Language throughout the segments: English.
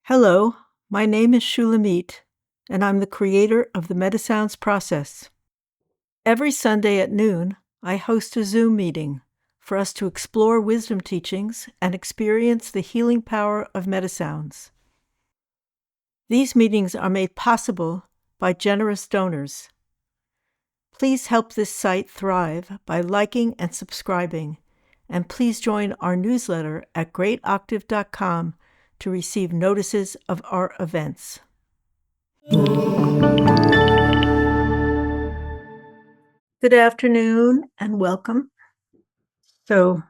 Hello, my name is Shulamit, and I'm the creator of the MediSounds process. Every Sunday at noon, I host a Zoom meeting for us to explore wisdom teachings and experience the healing power of MediSounds. These meetings are made possible by generous donors. Please help this site thrive by liking and subscribing, and please join our newsletter at greatoctave.com to receive notices of our events. Good afternoon and welcome. So,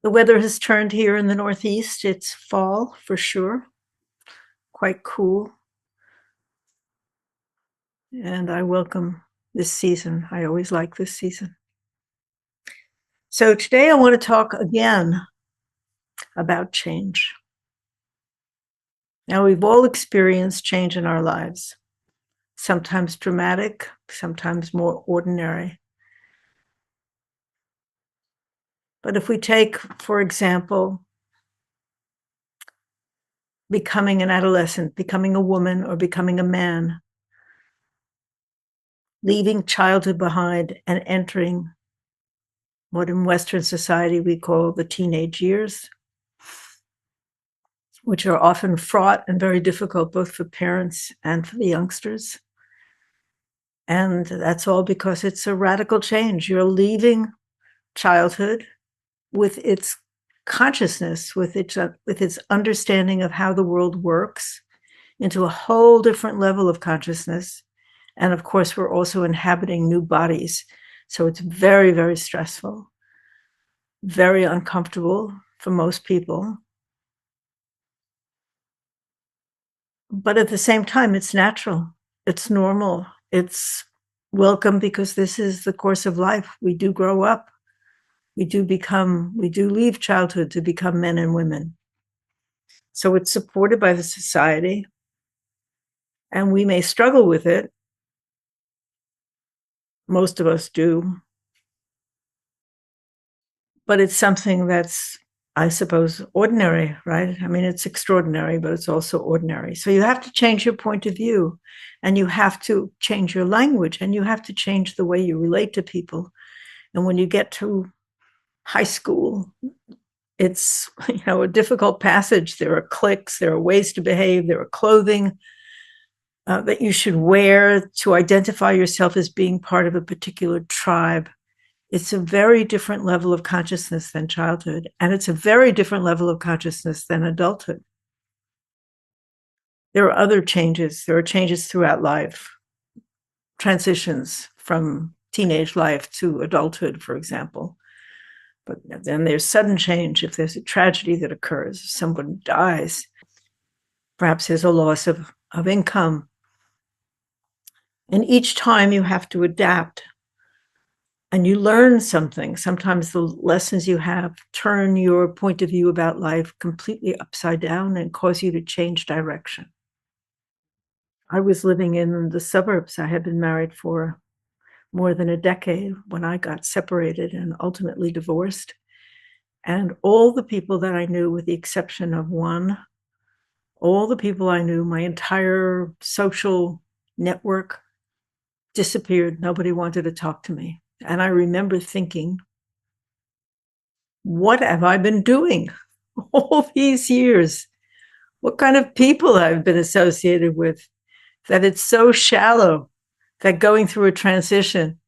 the weather has turned here in the Northeast. It's fall for sure, quite cool. And I welcome this season. I always like this season. So, today I want to talk again about change. Now, we've all experienced change in our lives, sometimes dramatic, sometimes more ordinary. But if we take, for example, becoming an adolescent, becoming a woman, or becoming a man, leaving childhood behind and entering what in Western society we call the teenage years, which are often fraught and very difficult both for parents and for the youngsters. And that's all because it's a radical change. You're leaving childhood with its consciousness, with its understanding of how the world works, into a whole different level of consciousness. And of course, we're also inhabiting new bodies. So it's very, very stressful, very uncomfortable for most people. But at the same time, it's natural, it's normal, it's welcome, because this is the course of life. We do grow up, we do leave childhood to become men and women. So it's supported by the society, and we may struggle with it. Most of us do. But it's something that's, I suppose, ordinary, right? I mean, it's extraordinary, but it's also ordinary. So you have to change your point of view, and you have to change your language, and you have to change the way you relate to people. And when you get to high school, it's, a difficult passage. There are cliques, there are ways to behave, there are clothing that you should wear to identify yourself as being part of a particular tribe. It's a very different level of consciousness than childhood, and it's a very different level of consciousness than adulthood. There are other changes. There are changes throughout life, transitions from teenage life to adulthood, for example. But then there's sudden change. If there's a tragedy that occurs, if someone dies, perhaps there's a loss of income. And each time you have to adapt. And you learn something. Sometimes the lessons you have turn your point of view about life completely upside down and cause you to change direction. I was living in the suburbs. I had been married for more than a decade when I got separated and ultimately divorced. And all the people that I knew, with the exception of one, all the people I knew, my entire social network disappeared. Nobody wanted to talk to me. And I remember thinking, what have I been doing all these years? What kind of people I've been associated with, that it's so shallow, that going through a transition,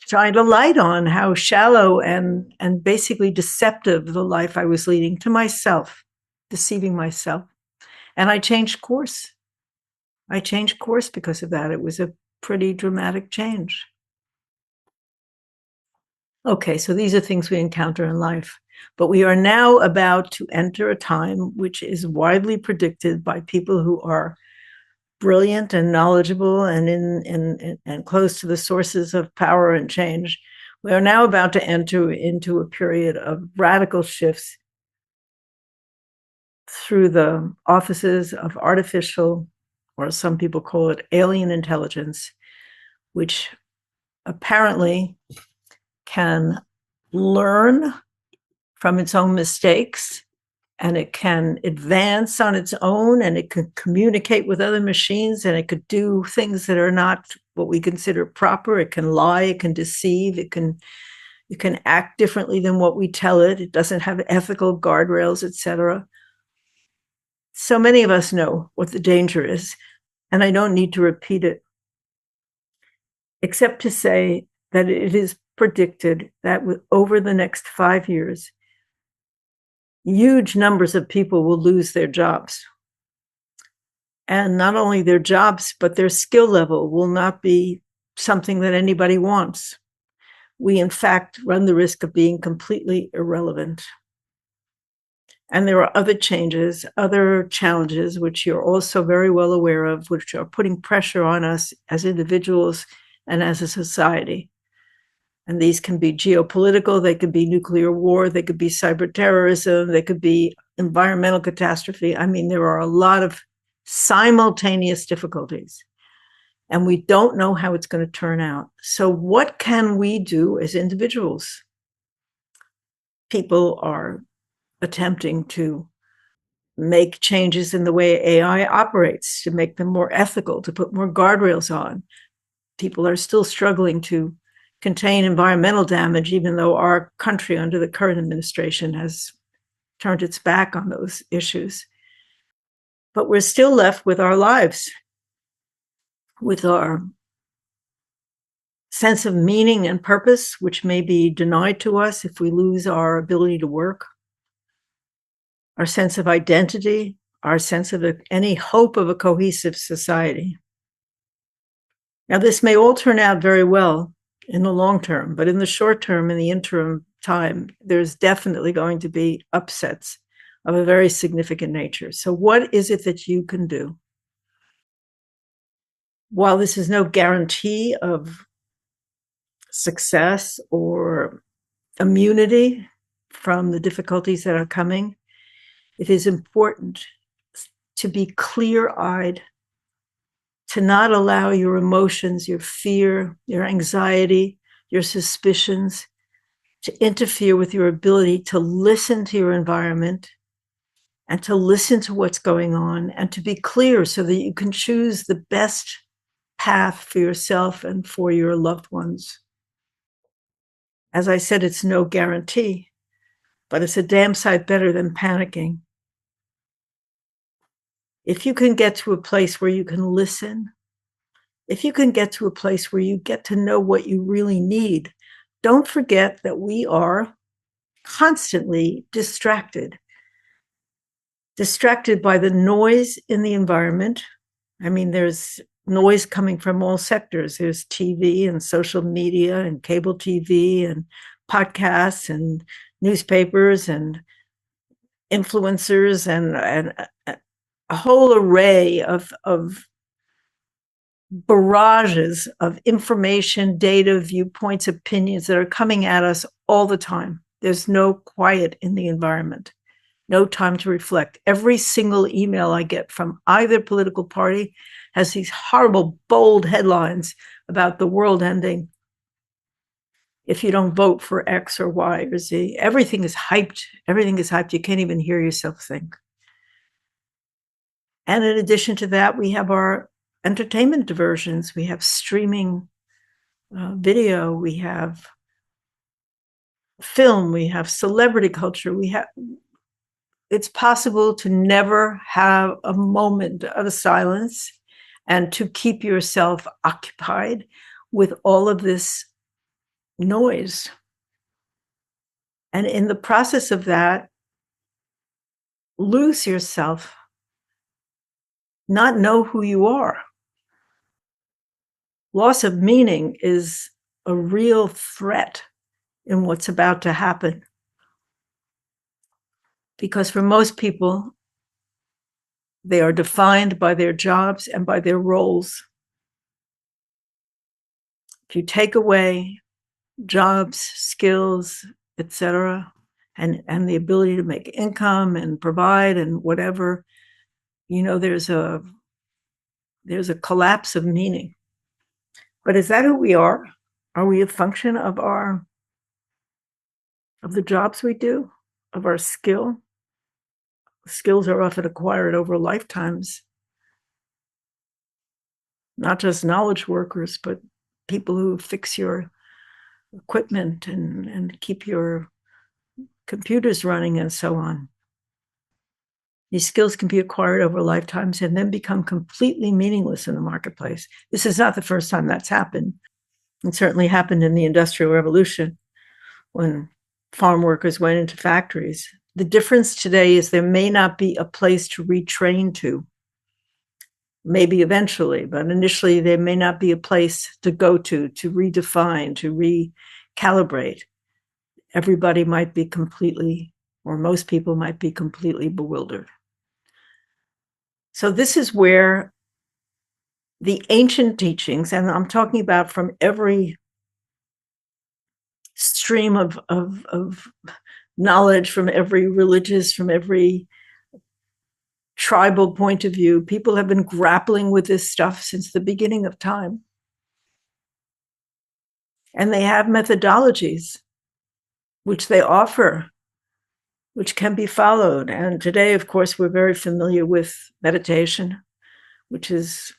shined a light on how shallow and basically deceptive the life I was leading to myself, deceiving myself. And I changed course. I changed course because of that. It was a pretty dramatic change. Okay, so these are things we encounter in life. But we are now about to enter a time which is widely predicted by people who are brilliant and knowledgeable and and close to the sources of power and change. We are now about to enter into a period of radical shifts through the offices of artificial, or some people call it alien intelligence, which apparently can learn from its own mistakes, and it can advance on its own, and it can communicate with other machines, and it could do things that are not what we consider proper. It can lie, it can deceive, it can act differently than what we tell it. It doesn't have ethical guardrails, etc. So many of us know what the danger is, and I don't need to repeat it, except to say that it is predicted that over the next 5 years, huge numbers of people will lose their jobs. And not only their jobs, but their skill level will not be something that anybody wants. We, in fact, run the risk of being completely irrelevant. And there are other changes, other challenges, which you're also very well aware of, which are putting pressure on us as individuals and as a society. And these can be geopolitical, they could be nuclear war, they could be cyber terrorism, they could be environmental catastrophe. I mean, there are a lot of simultaneous difficulties, and we don't know how it's going to turn out. So what can we do as individuals? People are attempting to make changes in the way AI operates, to make them more ethical, to put more guardrails on. People are still struggling to contain environmental damage, even though our country under the current administration has turned its back on those issues. But we're still left with our lives, with our sense of meaning and purpose, which may be denied to us if we lose our ability to work, our sense of identity, our sense of any hope of a cohesive society. Now, this may all turn out very well in the long term, but in the short term, in the interim time, there's definitely going to be upsets of a very significant nature. So what is it that you can do? While this is no guarantee of success or immunity from the difficulties that are coming, it is important to be clear-eyed, to not allow your emotions, your fear, your anxiety, your suspicions to interfere with your ability to listen to your environment and to listen to what's going on and to be clear so that you can choose the best path for yourself and for your loved ones. As I said, it's no guarantee, but it's a damn sight better than panicking. If you can get to a place where you can listen, if you can get to a place where you get to know what you really need, don't forget that we are constantly distracted by the noise in the environment. I mean, there's noise coming from all sectors. There's TV and social media and cable TV and podcasts and newspapers and influencers and a whole array of barrages of information, data, viewpoints, opinions that are coming at us all the time. There's no quiet in the environment, no time to reflect. Every single email I get from either political party has these horrible, bold headlines about the world ending if you don't vote for X or Y or Z. Everything is hyped. Everything is hyped. You can't even hear yourself think. And in addition to that, we have our entertainment diversions. We have streaming video. We have film. We have celebrity culture. It's possible to never have a moment of silence and to keep yourself occupied with all of this noise. And in the process of that, lose yourself, not know who you are. Loss of meaning is a real threat in what's about to happen. Because for most people, they are defined by their jobs and by their roles. If you take away jobs, skills, etc., and the ability to make income and provide and whatever, there's a collapse of meaning. But is that who we are? Are we a function of the jobs we do? of our skill. Skills are often acquired over lifetimes, not just knowledge workers, but people who fix your equipment and keep your computers running and so on. These skills can be acquired over lifetimes and then become completely meaningless in the marketplace. This is not the first time that's happened. It certainly happened in the Industrial Revolution when farm workers went into factories. The difference today is there may not be a place to retrain to. Maybe eventually, but initially there may not be a place to go to redefine, to recalibrate. Everybody might be completely, or most people might be completely bewildered. So this is where the ancient teachings, and I'm talking about from every stream of knowledge, from every religious, from every tribal point of view, people have been grappling with this stuff since the beginning of time. And they have methodologies which they offer, which can be followed. And today, of course, we're very familiar with meditation, which is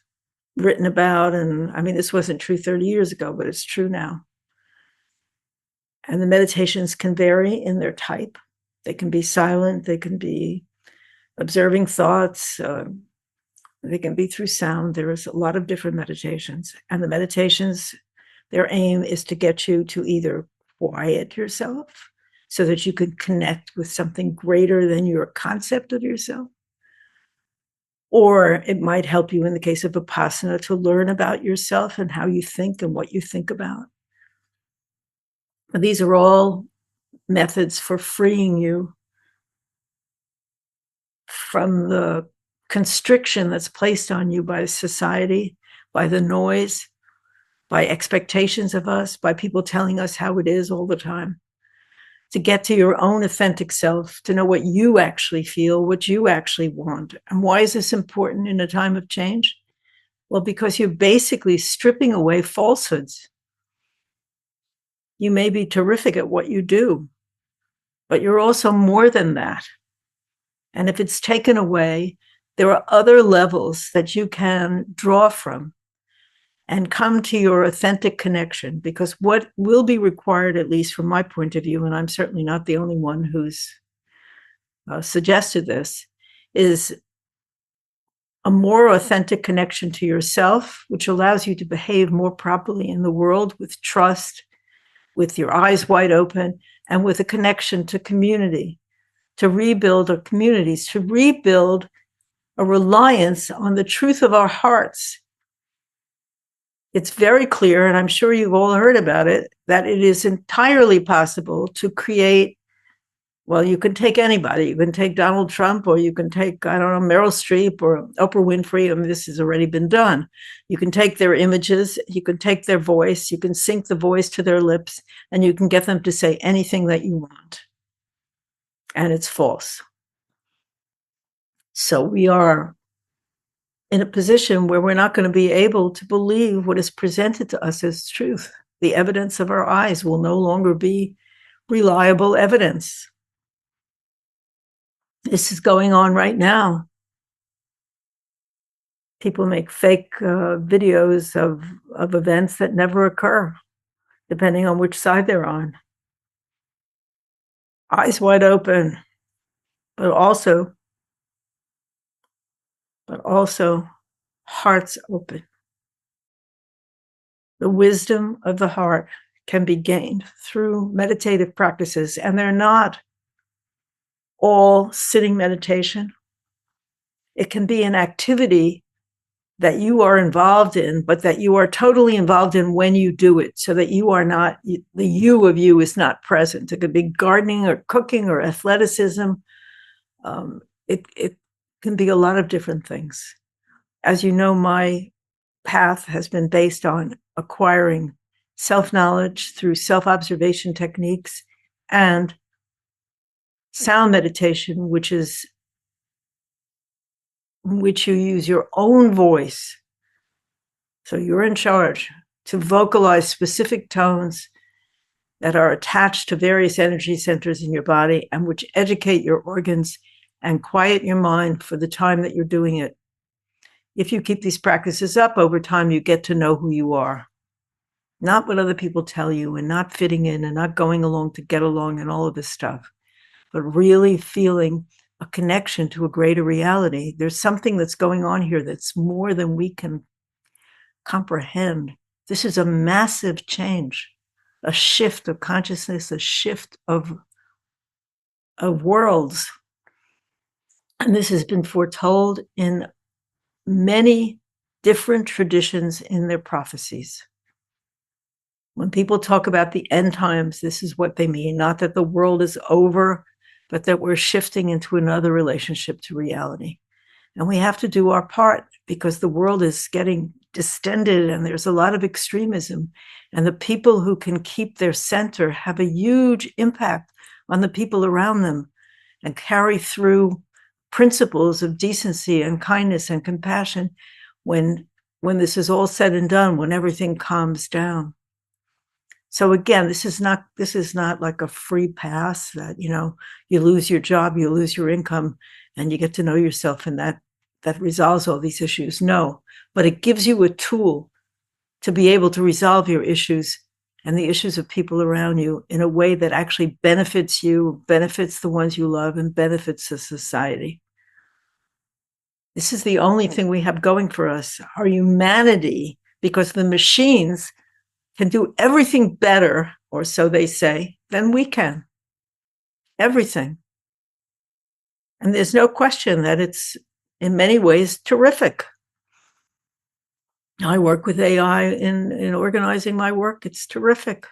written about. And I mean, this wasn't true 30 years ago, but it's true now. And the meditations can vary in their type. They can be silent, they can be observing thoughts, they can be through sound. There is a lot of different meditations. And the meditations, their aim is to get you to either quiet yourself so that you can connect with something greater than your concept of yourself. Or it might help you in the case of Vipassana to learn about yourself and how you think and what you think about. These are all methods for freeing you from the constriction that's placed on you by society, by the noise, by expectations of us, by people telling us how it is all the time. To get to your own authentic self, to know what you actually feel, what you actually want. And why is this important in a time of change? Well, because you're basically stripping away falsehoods. You may be terrific at what you do, but you're also more than that. And if it's taken away, there are other levels that you can draw from and come to your authentic connection. Because what will be required, at least from my point of view, and I'm certainly not the only one who's suggested this, is a more authentic connection to yourself, which allows you to behave more properly in the world with trust, with your eyes wide open, and with a connection to community, to rebuild our communities, to rebuild a reliance on the truth of our hearts. It's very clear, and I'm sure you've all heard about it, that it is entirely possible to create, well, you can take anybody. You can take Donald Trump, or you can take, I don't know, Meryl Streep or Oprah Winfrey. I mean, this has already been done. You can take their images, you can take their voice, you can sync the voice to their lips, and you can get them to say anything that you want. And it's false. So we are in a position where we're not going to be able to believe what is presented to us as truth. The evidence of our eyes will no longer be reliable evidence. This is going on right now. People make fake videos of events that never occur, depending on which side they're on. Eyes wide open, but also hearts open. The wisdom of the heart can be gained through meditative practices, and they're not all sitting meditation. It can be an activity that you are involved in, but that you are totally involved in when you do it, so that you are not, the you of you is not present. It could be gardening or cooking or athleticism. It can be a lot of different things. As you know, my path has been based on acquiring self-knowledge through self-observation techniques and sound meditation, which is in which you use your own voice. So you're in charge to vocalize specific tones that are attached to various energy centers in your body and which educate your organs and quiet your mind for the time that you're doing it. If you keep these practices up over time, you get to know who you are. Not what other people tell you, and not fitting in and not going along to get along and all of this stuff, but really feeling a connection to a greater reality. There's something that's going on here that's more than we can comprehend. This is a massive change, a shift of consciousness, a shift of worlds. And this has been foretold in many different traditions in their prophecies. When people talk about the end times, this is what they mean. Not that the world is over, but that we're shifting into another relationship to reality. And we have to do our part because the world is getting distended and there's a lot of extremism. And the people who can keep their center have a huge impact on the people around them and carry through principles of decency and kindness and compassion when this is all said and done, when everything calms down. So again, this is not like a free pass that, you lose your job, you lose your income, and you get to know yourself, and that resolves all these issues. No, but it gives you a tool to be able to resolve your issues and the issues of people around you in a way that actually benefits you, benefits the ones you love, and benefits the society. This is the only thing we have going for us, our humanity, because the machines can do everything better, or so they say, than we can. Everything. And there's no question that it's, in many ways, terrific. I work with AI in organizing my work. It's terrific.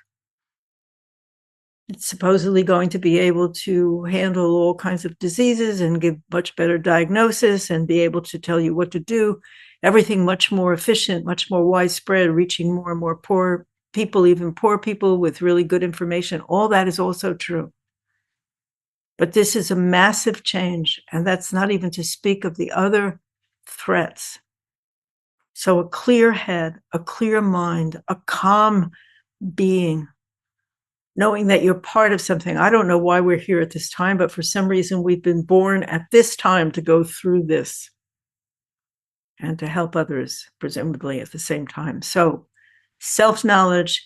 It's supposedly going to be able to handle all kinds of diseases and give much better diagnosis and be able to tell you what to do. Everything much more efficient, much more widespread, reaching more and more poor people, even poor people with really good information. All that is also true. But this is a massive change, and that's not even to speak of the other threats. So a clear head, a clear mind, a calm being, knowing that you're part of something. I don't know why we're here at this time, but for some reason we've been born at this time to go through this and to help others, presumably at the same time. So self-knowledge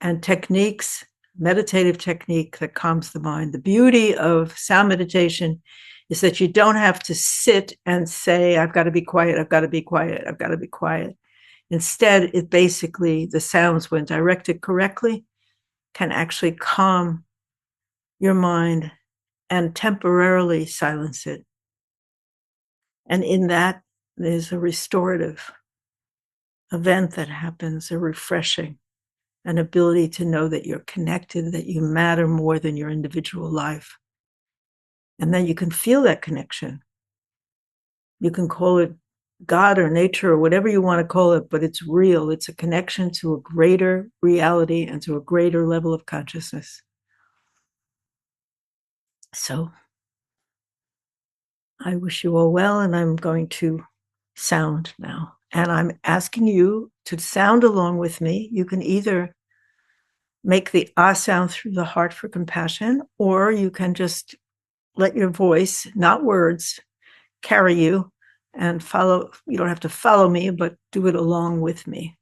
and techniques, meditative technique that calms the mind. The beauty of sound meditation is that you don't have to sit and say, I've got to be quiet, I've got to be quiet, I've got to be quiet. Instead, it basically, the sounds, when directed correctly, can actually calm your mind and temporarily silence it. And in that, there's a restorative event that happens, a refreshing, an ability to know that you're connected, that you matter more than your individual life. And then you can feel that connection. You can call it God or nature or whatever you want to call it, but it's real. It's a connection to a greater reality and to a greater level of consciousness. So I wish you all well, and I'm going to sound now. And I'm asking you to sound along with me. You can either make the ah sound through the heart for compassion, or you can just let your voice, not words, carry you and follow. You don't have to follow me, but do it along with me.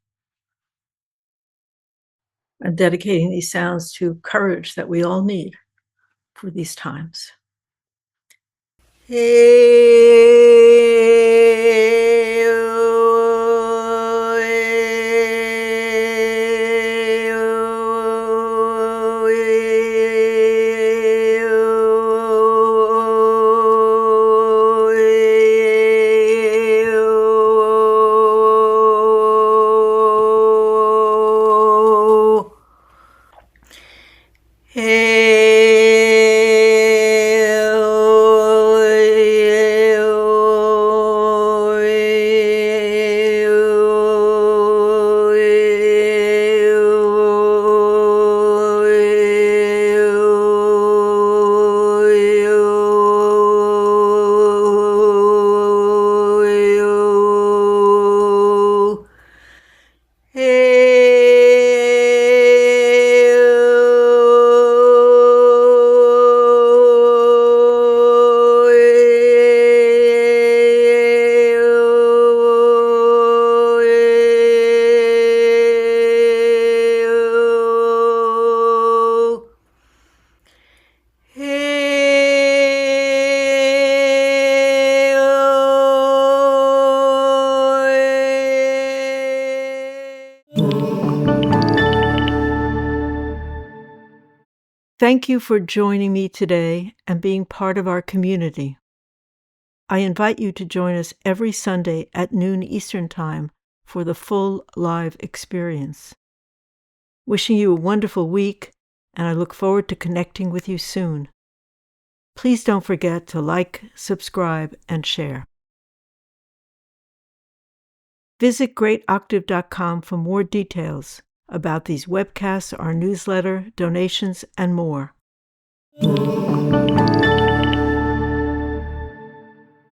I'm dedicating these sounds to courage that we all need for these times. Thank you for joining me today and being part of our community. I invite you to join us every Sunday at noon Eastern Time for the full live experience. Wishing you a wonderful week, and I look forward to connecting with you soon. Please don't forget to like, subscribe, and share. Visit greatoctave.com for more details about these webcasts, our newsletter, donations, and more.